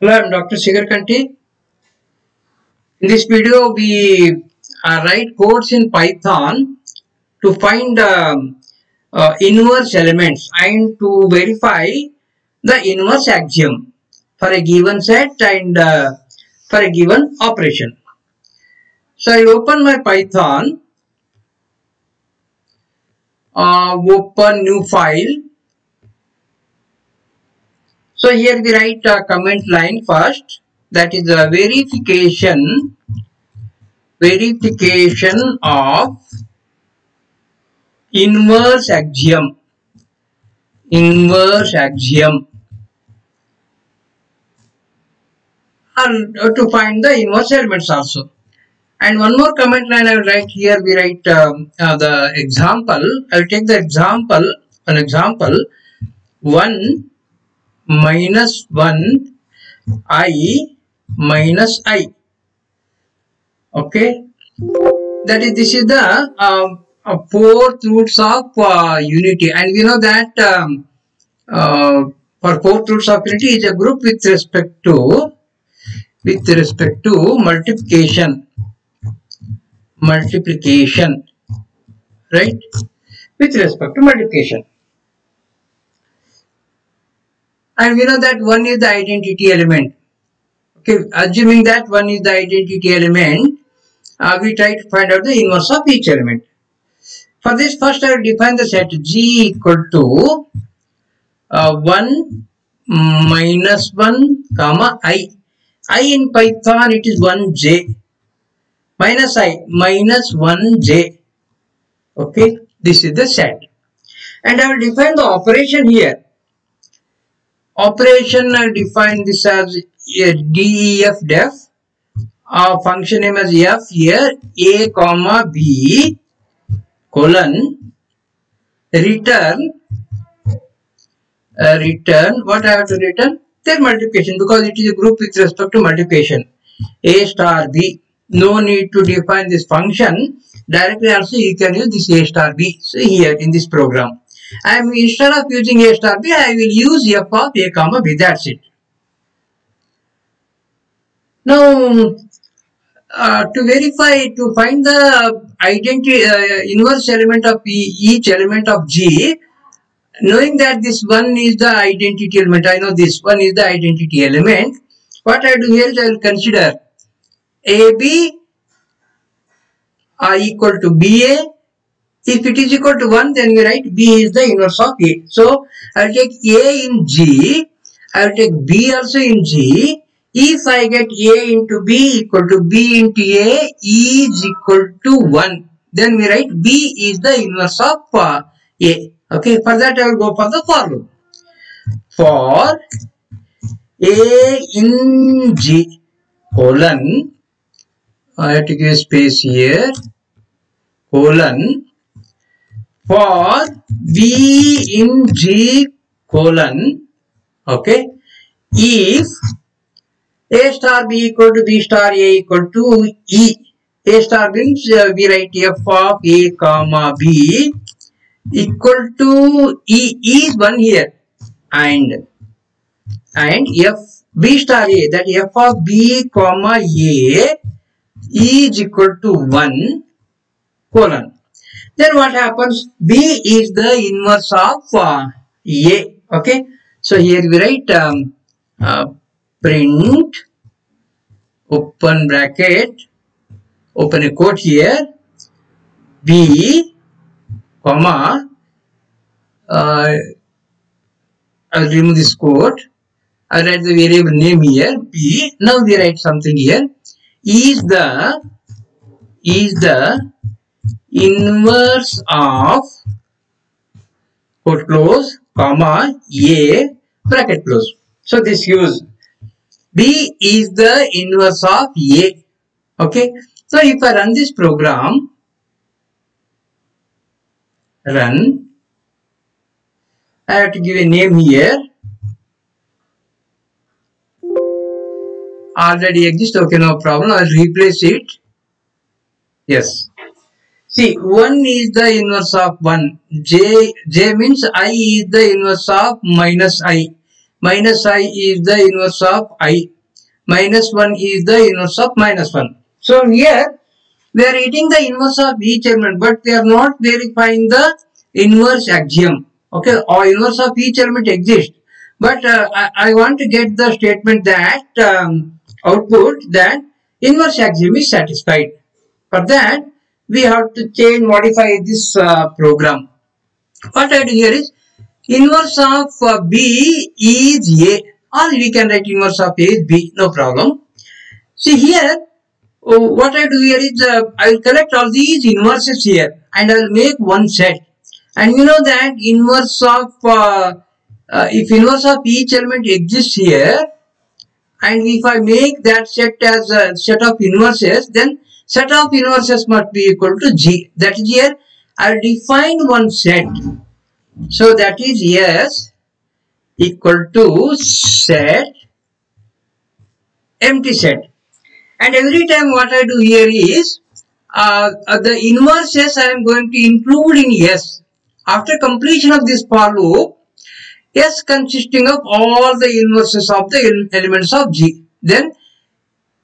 Hello, I'm Dr. Shigar Kanti. In this video, we write codes in Python to find inverse elements and to verify the inverse axiom for a given set and for a given operation. So, I open my Python, open new file. So, here we write a comment line first, that is a verification of inverse axiom to find the inverse elements also. And one more comment line I will write here. We write the example. I will take the example. An example 1 minus 1 I minus I. Okay. That is, this is the fourth roots of unity, and we know that for fourth roots of unity is a group with respect to multiplication, right? With respect to multiplication, and we know that 1 is the identity element. Okay, assuming that 1 is the identity element, we try to find out the inverse of each element. For this, first I will define the set G equal to 1 minus 1 comma I. I in Python it is 1j minus I minus 1j. Okay, this is the set, and I will define the operation here. Operation, I will define this as def def. Function name as f here, a comma b colon return what I have to return? Their multiplication, because it is a group with respect to multiplication, a star b. No need to define this function directly. Also you can use this a star b. So here in this program, instead of using a star b, I will use f of a comma b. That's it. Now to verify, to find the identity inverse element of each element of G, knowing that this one is the identity element, I know this one is the identity element. What I do here is I will consider AB equal to BA. If it is equal to 1, then we write B is the inverse of A. So I will take A in G, I will take B also in G. If I get A into B equal to B into A is equal to 1, then we write B is the inverse of A. Okay, for that I will go for the for loop. For A in G colon, I have to give space here, colon, for B in G colon, okay, if A star B equal to B star A equal to E. A star means we write f of A comma B equal to E is 1 here, and f B star A, that f of B comma A is equal to 1 colon. Then what happens? B is the inverse of A. Okay, so here we write print open bracket, open a quote here, B comma, I will remove this quote, I will write the variable name here, B. Now we write something here, is the inverse of quote close comma A bracket close. So this gives B is the inverse of A. Okay, so if I run this program, run, I have to give a name here. Already exists. Okay, no problem. I will replace it. Yes. See, 1 is the inverse of 1. J means I is the inverse of minus I. minus I is the inverse of I, minus 1 is the inverse of minus 1. So here we are getting the inverse of each element, but we are not verifying the inverse axiom. Okay, or inverse of each element exists, but I want to get the statement that output that inverse axiom is satisfied. For that, we have to modify this program. What I do here is inverse of B is A, or we can write inverse of A is B, no problem. See here, what I do here is I will collect all these inverses here and I will make one set. And you know that inverse of if inverse of each element exists here, and if I make that set as a set of inverses, then set of inverses must be equal to G. That is here I will define one set. So that is S equal to set, empty set. And every time what I do here is the inverses I am going to include in S. After completion of this for loop, S consisting of all the inverses of the elements of G. Then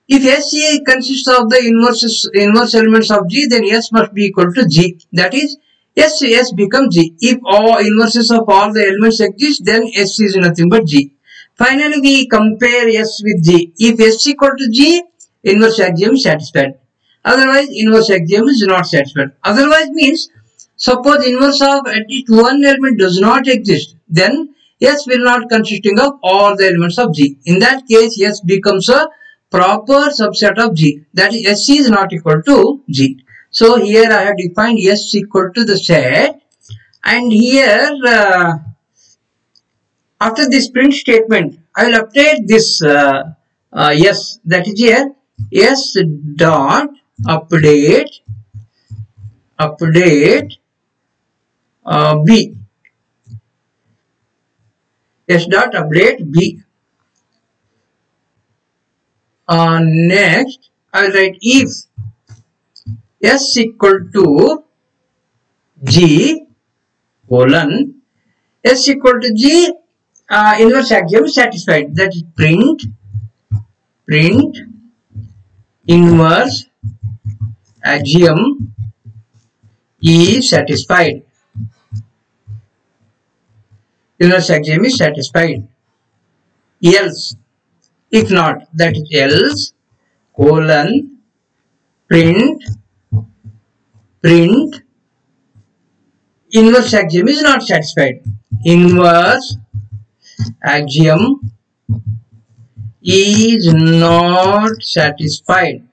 if S consists of the inverse elements of G, then S must be equal to G. That is S becomes G. If all inverses of all the elements exist, then S is nothing but G. Finally, we compare S with G. If S equal to G, inverse axiom is satisfied. Otherwise, inverse axiom is not satisfied. Otherwise means, suppose inverse of at least one element does not exist, then S will not consisting of all the elements of G. In that case, S becomes a proper subset of G. That is, S is not equal to G. So here I have defined S equal to the set, and here after this print statement, I will update this S, that is here S dot update B. S dot update B. Next, I will write if S equal to G colon S equal to G, inverse axiom is satisfied. That is print inverse axiom is satisfied. Inverse axiom is satisfied. Else, if not, that is else colon print inverse axiom is not satisfied. Inverse axiom is not satisfied.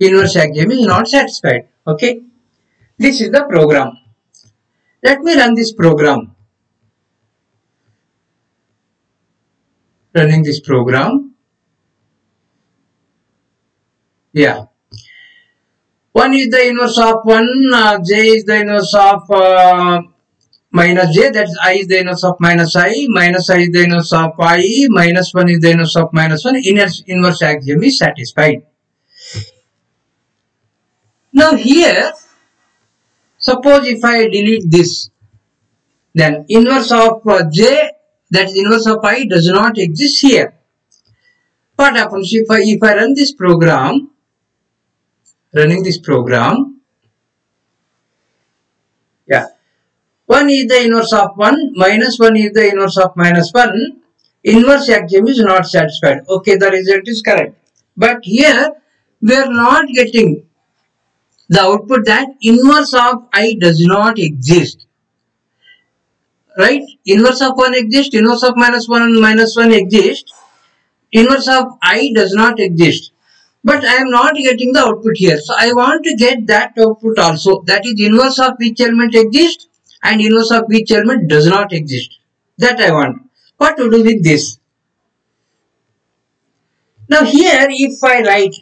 Inverse axiom is not satisfied. Okay, this is the program. Let me run this program. Running this program. Yeah. 1 is the inverse of 1, j is the inverse of minus j, that is I is the inverse of minus I, minus I is the inverse of I, minus 1 is the inverse of minus 1, inverse axiom is satisfied. Now here, suppose if I delete this, then inverse of j, that is inverse of I, does not exist here. What happens if I run this program? Running this program, yeah, 1 is the inverse of 1, minus 1 is the inverse of minus 1, inverse axiom is not satisfied. Okay, the result is correct. But here, we are not getting the output that inverse of I does not exist. Right? Inverse of 1 exists, inverse of minus 1 exists, inverse of I does not exist. But I am not getting the output here. So I want to get that output also. That is inverse of which element exists and inverse of which element does not exist. That I want. What to do with this? Now here if I write,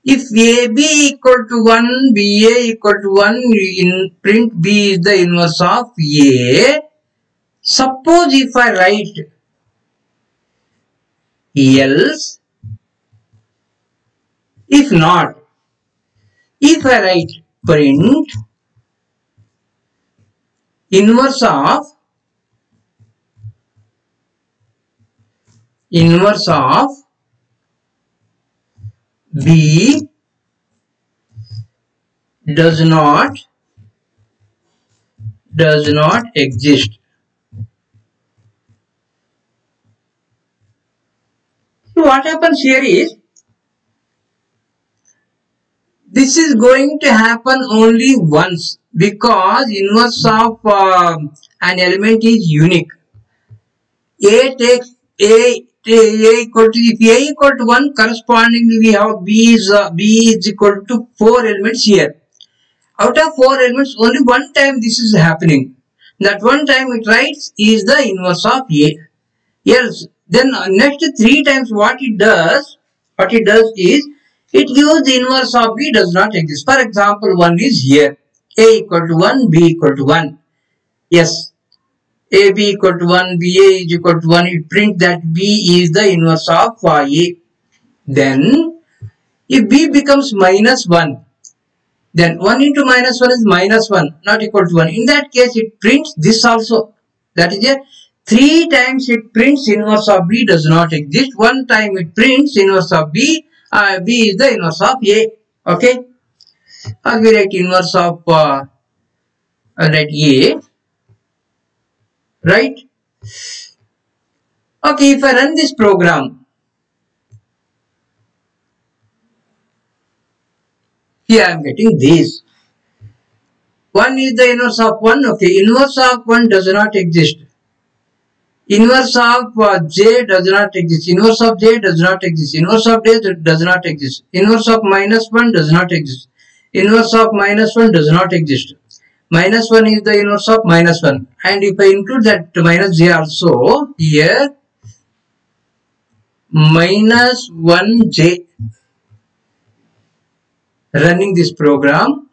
if AB equal to 1, BA equal to 1, in print B is the inverse of A. Suppose if I write else, if not, if I write print inverse of B does not exist. So what happens here is, this is going to happen only once, because inverse of an element is unique. A takes A equal to, if A equal to 1, correspondingly we have B is equal to 4 elements here. Out of 4 elements, only one time this is happening. That one time it writes is the inverse of A. Yes, then next 3 times what it does is, it gives the inverse of B does not exist. For example, 1 is here. A equal to 1, B equal to 1. Yes, A B equal to 1, B A is equal to 1. It prints that B is the inverse of A. Then, if B becomes minus 1, then 1 into minus 1 is minus 1, not equal to 1. In that case, it prints this also. That is it. 3 times it prints inverse of B does not exist. 1 time it prints inverse of B. B is the inverse of A. Okay. We write inverse of A. Right. Okay. If I run this program, here I am getting this. 1 is the inverse of 1. Okay. Inverse of 1 does not exist. Inverse of J does not exist. Inverse of J does not exist. Inverse of J does not exist. Inverse of minus 1 does not exist. Inverse of minus 1 does not exist. Minus 1 is the inverse of minus 1. And if I include that minus J also, here, minus 1J, running this program,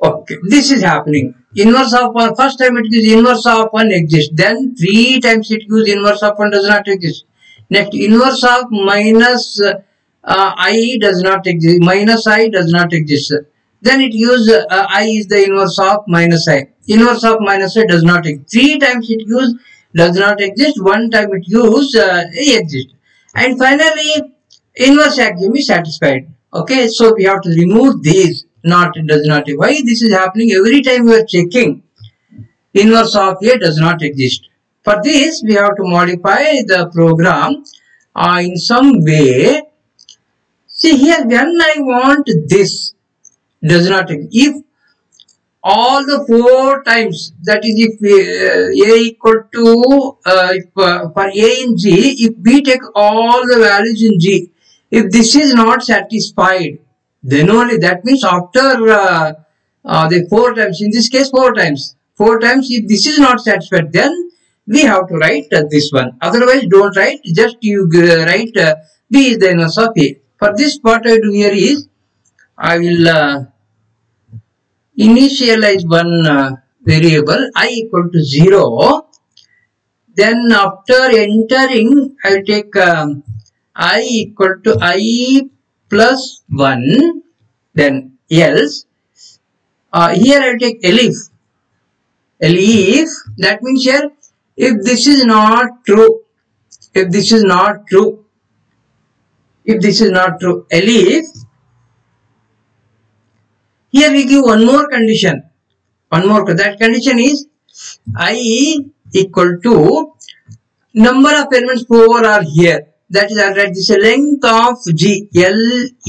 okay, this is happening. Inverse of 1, first time it gives inverse of 1 exists. Then 3 times it gives inverse of 1 does not exist. Next, inverse of minus I does not exist. Minus I does not exist. Then it gives I is the inverse of minus I. Inverse of minus I does not exist. 3 times it gives does not exist. 1 time it gives exists. And finally, inverse axiom is satisfied. Okay, so we have to remove these. Not, does not. Why this is happening? Every time we are checking, inverse of A does not exist. For this, we have to modify the program in some way. See here, when I want this does not exist. If all the 4 times, that is if A equal to, for A in G, if we take all the values in G, if this is not satisfied, then only, that means after the 4 times, in this case 4 times, if this is not satisfied, then we have to write this one. Otherwise, don't write, just you write B is the inverse of A. For this, what I do here is, I will initialize one variable I equal to 0. Then after entering, I will take I equal to I plus 1. Then else, here I will take elif. Elif, that means here, if this is not true, if this is not true, elif, here we give one more condition. That condition is I equal to number of elements 4 are here. That is, I'll write this length of G, L-E-N-G.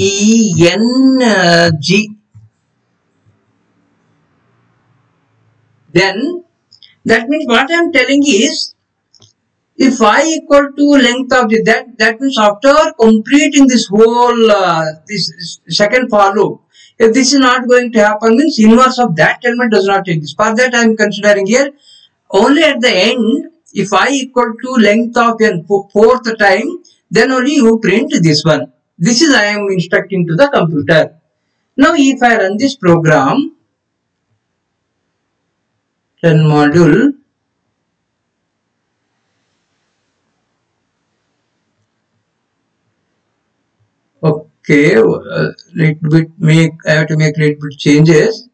Then, that means what I am telling is, if I equal to length of G, that means after completing this whole, this second for loop, if this is not going to happen, means inverse of that element does not exist. For that I am considering here, only at the end, if I equal to length of n 4th time, then only you print this one. This is I am instructing to the computer. Now if I run this program, run module, Okay, little bit I have to make little bit changes.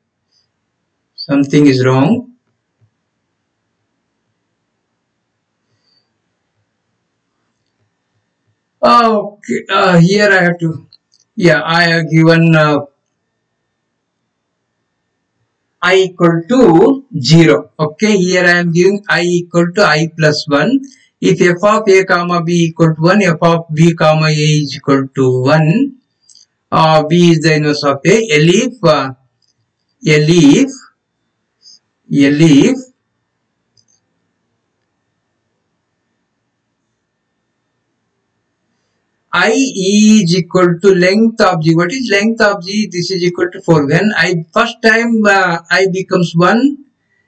Something is wrong. Okay, here I have to. Yeah, I have given I equal to 0. Okay, here I am giving I equal to I plus 1. If f of a comma b equal to 1, f of b comma a is equal to 1, b is the inverse of a. If I is equal to length of g. What is length of g? This is equal to 4. When I first time I becomes 1,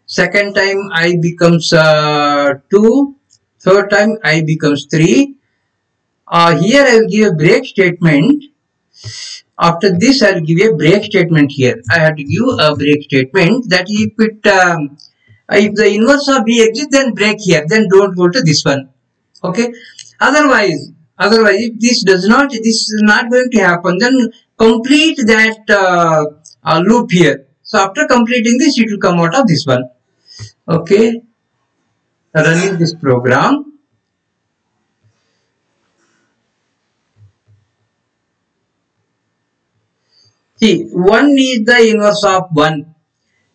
second time I becomes 2, third time I becomes 3. Here I will give a break statement. After this I will give a break statement here. I have to give a break statement that if the inverse of b exists, then break here. Then don't go to this one. Okay. Otherwise, if this is not going to happen, then complete that loop here. So after completing this, it will come out of this one. Okay. Running this program. See, 1 is the inverse of 1.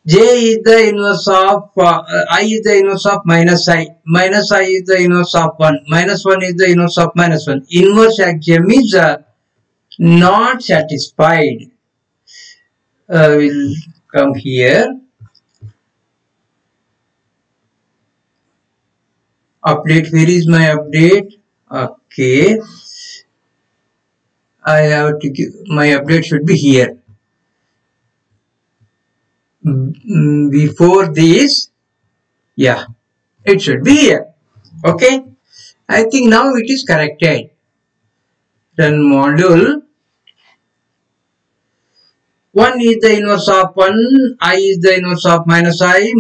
J is the inverse of I is the inverse of minus I. Minus I is the inverse of 1. Minus 1 is the inverse of minus 1. Inverse axiom is not satisfied. We'll come here. Update. Where is my update? Okay. I have to give my update should be here. Before this, yeah, it should be here. Okay. I think now it is corrected. Run module. 1 is the inverse of 1, I is the inverse of minus I is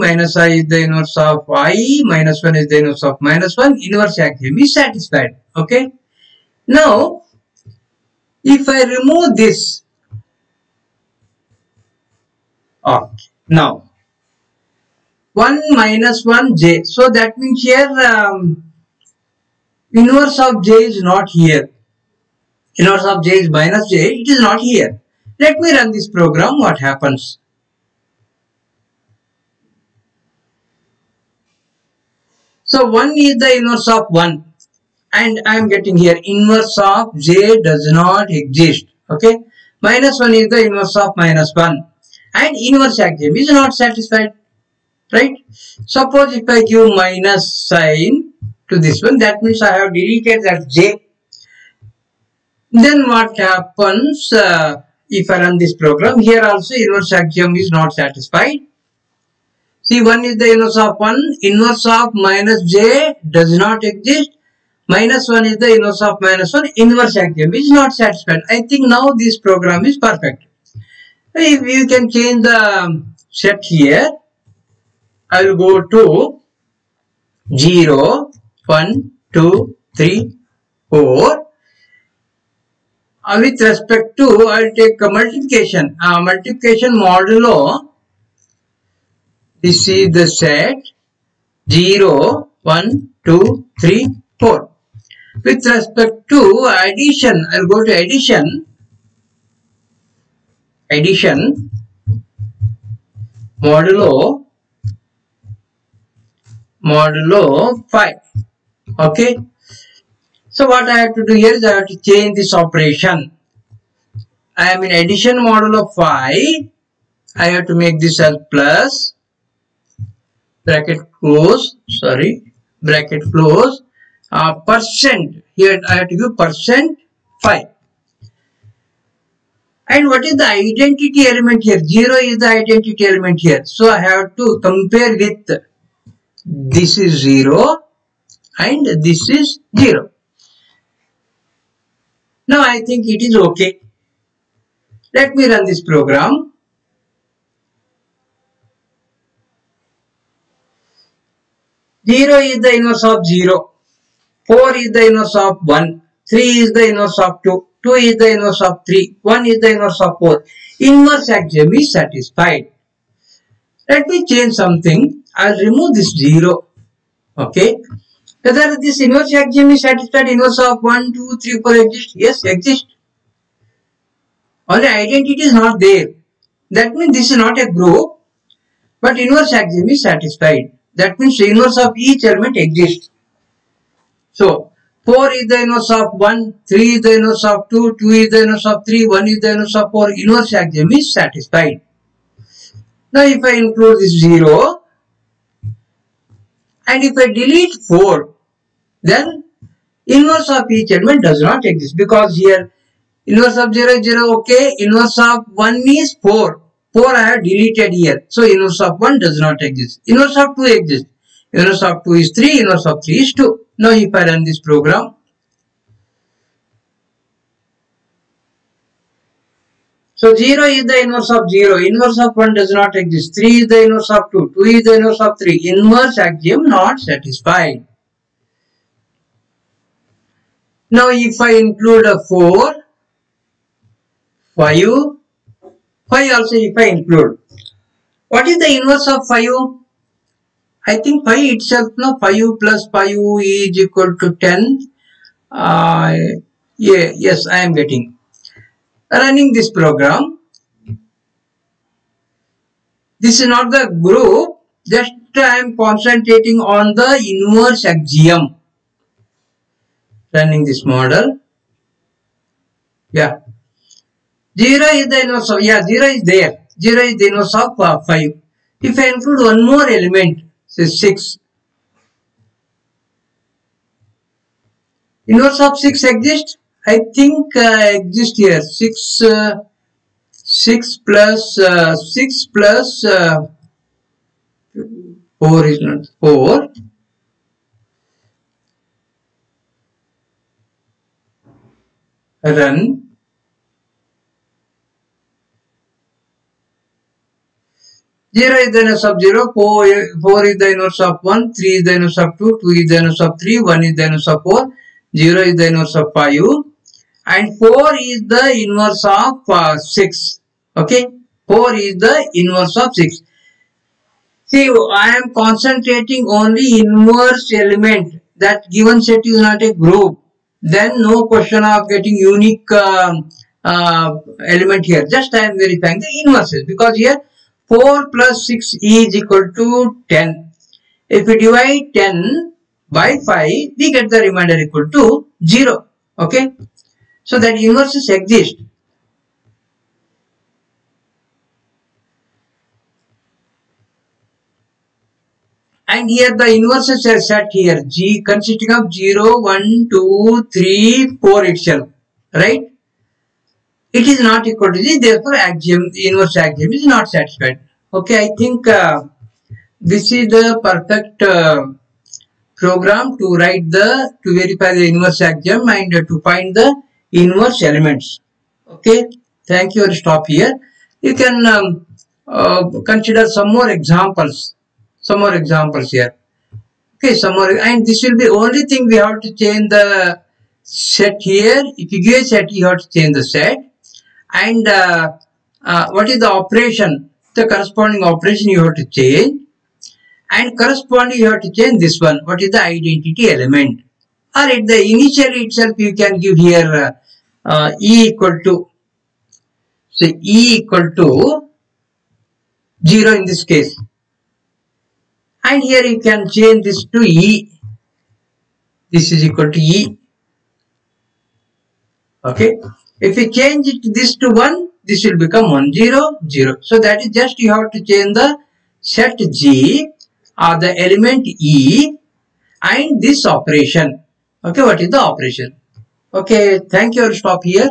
the inverse of I, minus 1 is the inverse of minus 1, inverse axiom is satisfied. Okay. Now, if I remove this, okay, now 1 minus 1 j, so that means here inverse of j is not here. Inverse of j is minus j, it is not here. Let me run this program, what happens? So 1 is the inverse of 1 and I am getting here inverse of j does not exist. Okay. Minus 1 is the inverse of minus 1 and inverse axiom is not satisfied. Right. Suppose if I give minus sign to this one, that means I have deleted that j. Then what happens if I run this program? Here also inverse axiom is not satisfied. See, 1 is the inverse of 1. Inverse of minus j does not exist. Minus 1 is the inverse of minus 1. Inverse axiom is not satisfied. I think now this program is perfect. If you can change the set here, I will go to 0, 1, 2, 3, 4. With respect to, I will take a multiplication. Multiplication modulo. This is the set 0, 1, 2, 3, 4. With respect to addition, I will go to addition. Addition modulo 5. Okay. So what I have to do here is I have to change this operation. I am in addition modulo 5. I have to make this as plus, bracket close, bracket close, percent. Here I have to give percent 5. And what is the identity element here? 0 is the identity element here. So I have to compare with this is 0 and this is 0. Now I think it is okay. Let me run this program. Zero is the inverse of 0. 4 is the inverse of 1. 3 is the inverse of 2. 2 is the inverse of 3, 1 is the inverse of 4. Inverse axiom is satisfied. Let me change something. I'll remove this 0. Okay. Whether this inverse axiom is satisfied, inverse of 1, 2, 3, 4 exists? Yes, exists. Only identity is not there. That means this is not a group, but inverse axiom is satisfied. That means the inverse of each element exists. So, 4 is the inverse of 1, 3 is the inverse of 2, 2 is the inverse of 3, 1 is the inverse of 4. Inverse axiom is satisfied. Now, if I include this 0, and if I delete 4, then inverse of each element does not exist, because here inverse of 0 is 0, okay, inverse of 1 is 4. 4 I have deleted here. So, inverse of 1 does not exist. Inverse of 2 exists. Inverse of 2 is 3, inverse of 3 is 2. Now, if I run this program, so 0 is the inverse of 0, inverse of 1 does not exist, 3 is the inverse of 2, 2 is the inverse of 3, inverse axiom not satisfied. Now, if I include a 4, 5 also if I include, what is the inverse of 5? I think 5 itself, no, 5 plus 5 is equal to 10. Yes, I am getting. Running this program, this is not the group, just I am concentrating on the inverse axiom. Running this model. Yeah. 0 is the inverse of, 0 is there. 0 is the inverse of 5. If I include one more element, say 6. Inverse of 6 exists? I think exists here. 6 plus 4 is not 4. Run. Zero is the inverse of 0, 4 is the inverse of 1, 3 is the inverse of 2, 2 is the inverse of 3, 1 is the inverse of 4, 0 is the inverse of 5, and 4 is the inverse of 6. Okay, 4 is the inverse of 6. See, I am concentrating only inverse element. That given set is not a group. Then no question of getting unique element here. Just I am verifying the inverses, because here 4 plus 6 is equal to 10. If we divide 10 by 5, we get the remainder equal to 0. Okay. So that inverses exist. And here the inverses are set here. G consisting of 0, 1, 2, 3, 4 itself. Right? It is not equal to this. Therefore, axiom, inverse axiom is not satisfied. Okay, I think this is the perfect program to write to verify the inverse axiom and to find the inverse elements. Okay, thank you. I'll stop here. You can consider some more examples. Some more examples here. Okay, some more, and this will be only thing we have to change the set here. If you give a set, you have to change the set. And what is the operation? The corresponding operation you have to change. And corresponding you have to change this one. What is the identity element? Or at the initially itself you can give here E equal to, say E equal to 0 in this case. And here you can change this to E. This is equal to E. Okay. If you change this to 1, this will become 1, 0, 0. So that is just you have to change the set G or the element E and this operation. Okay, what is the operation? Okay, thank you. I'll stop here.